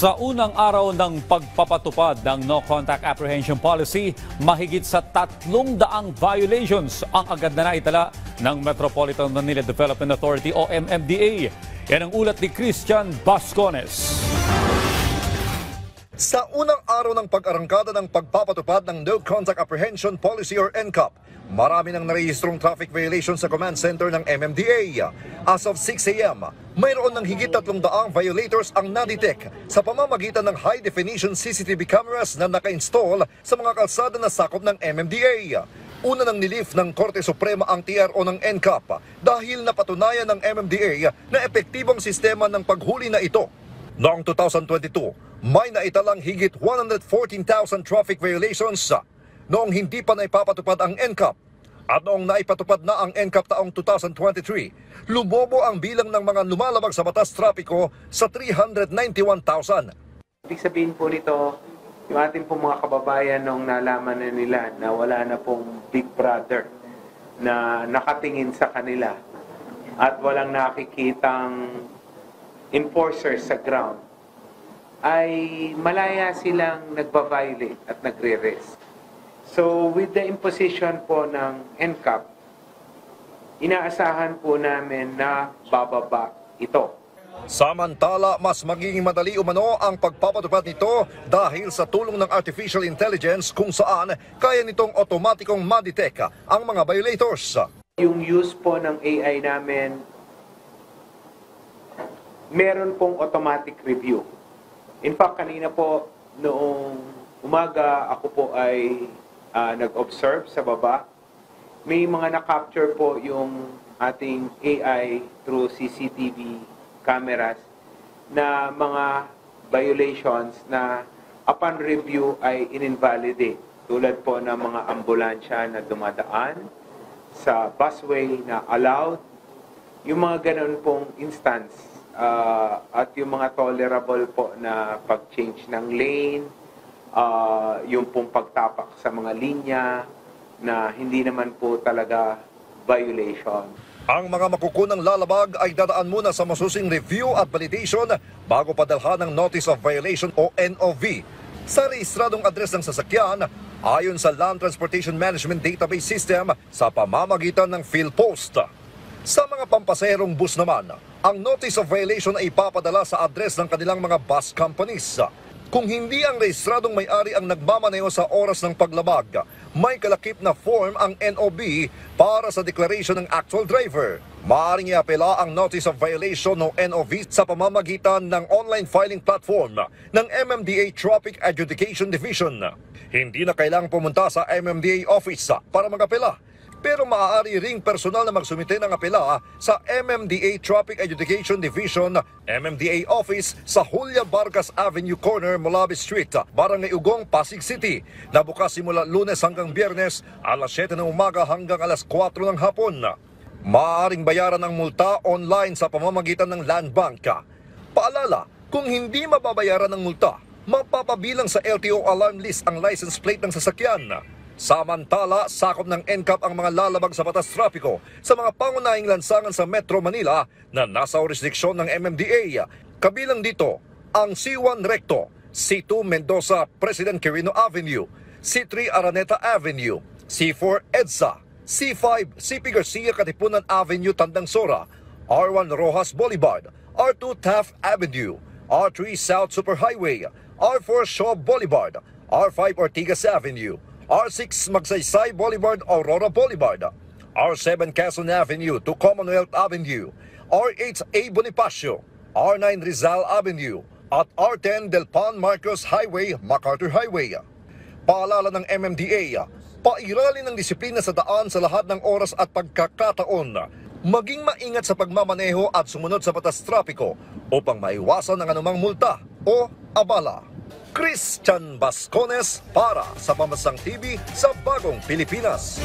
Sa unang araw ng pagpapatupad ng No Contact Apprehension Policy, mahigit sa 300 violations ang agad na naitala ng Metropolitan Manila Development Authority o MMDA. Yan ang ulat ni Christian Bascones. Sa unang araw ng pag-arangkada ng pagpapatupad ng No Contact Apprehension Policy or NCAP, marami nang narehistrong traffic violations sa command center ng MMDA. As of 6 a.m., mayroon ng higit 300 violators ang nadetect sa pamamagitan ng high-definition CCTV cameras na naka-install sa mga kalsada na sakop ng MMDA. Una nang nilift ng Korte Suprema ang TRO ng NCAP dahil napatunayan ng MMDA na epektibong sistema ng paghuli na ito. Noong 2022, may naitalang higit 114,000 traffic violations noong hindi pa naipapatupad ang NCAP. At noong naipatupad na ang NCAP taong 2023, lumobo ang bilang ng mga lumalabag sa batas trapiko sa 391,000. Ibig sabihin po nito, yung ating pong mga kababayan nung nalaman na nila na wala na pong Big Brother na nakatingin sa kanila at walang nakikitang enforcers sa ground, ay malaya silang nagba-violate at nagre-rest. So with the imposition po ng NCAP, inaasahan po namin na bababa ito. Samantala, mas magiging madali umano ang pagpapatupad nito dahil sa tulong ng artificial intelligence kung saan kaya nitong otomatikong ma-detect ang mga violators. Yung use po ng AI namin, meron pong automatic review. In fact, kanina po, noong umaga, ako po ay nag-observe sa baba. May mga na-capture po yung ating AI through CCTV cameras na mga violations na upon review ay in-invalidate. Tulad po ng mga ambulansya na dumadaan sa busway na allowed. Yung mga ganun pong instance. At yung mga tolerable po na pag-change ng lane, yung pong pagtapak sa mga linya na hindi naman po talaga violation. Ang mga makukunang lalabag ay dadaan muna sa masusing review at validation bago padalhan ng Notice of Violation o NOV sa rehistradong address ng sasakyan ayon sa Land Transportation Management Database System sa pamamagitan ng PhilPost. Sa mga pampasaherong bus naman, ang Notice of Violation ay ipapadala sa address ng kanilang mga bus companies. Kung hindi ang rehistradong may-ari ang nagmamaneho sa oras ng paglabag, may kalakip na form ang NOB para sa declaration ng actual driver. Maaaring iapela ang Notice of Violation o NOV sa pamamagitan ng online filing platform ng MMDA Traffic Adjudication Division. Hindi na kailangang pumunta sa MMDA office para mag-apela. Pero maaari ring personal na magsumite ng apela sa MMDA Traffic Adjudication Division, MMDA Office sa Julia Vargas Avenue Corner, Molabe Street, Barangay Ugong, Pasig City, na bukas simula Lunes hanggang Biyernes, alas 7 ng umaga hanggang alas 4 ng hapon. Maaaring bayaran ang multa online sa pamamagitan ng Land Bank. Paalala, kung hindi mababayaran ng multa, mapapabilang sa LTO alarm list ang license plate ng sasakyan. Samantala, sakop ng NCAP ang mga lalabag sa batas trapiko sa mga pangunahing lansangan sa Metro Manila na nasa jurisdiksyon ng MMDA. Kabilang dito ang C1 Recto, C2 Mendoza President Quirino Avenue, C3 Araneta Avenue, C4 EDSA, C5 CP Garcia Katipunan Avenue Tandang Sora, R1 Rojas Boulevard, R2 Taft Avenue, R3 South Superhighway, R4 Shaw Boulevard, R5 Ortigas Avenue, R6 Magsaysay Boulevard, Aurora Boulevard, R7 Quezon Avenue to Commonwealth Avenue, R8 A Bonifacio, R9 Rizal Avenue, at R10 Del Pan Marcos Highway, MacArthur Highway. Paalala ng MMDA, pairalin ng disiplina sa daan sa lahat ng oras at pagkakataon. Maging maingat sa pagmamaneho at sumunod sa batas trapiko upang maiwasan ang anumang multa o abala. Christian Bascones para sa Pambansang TV sa Bagong Pilipinas.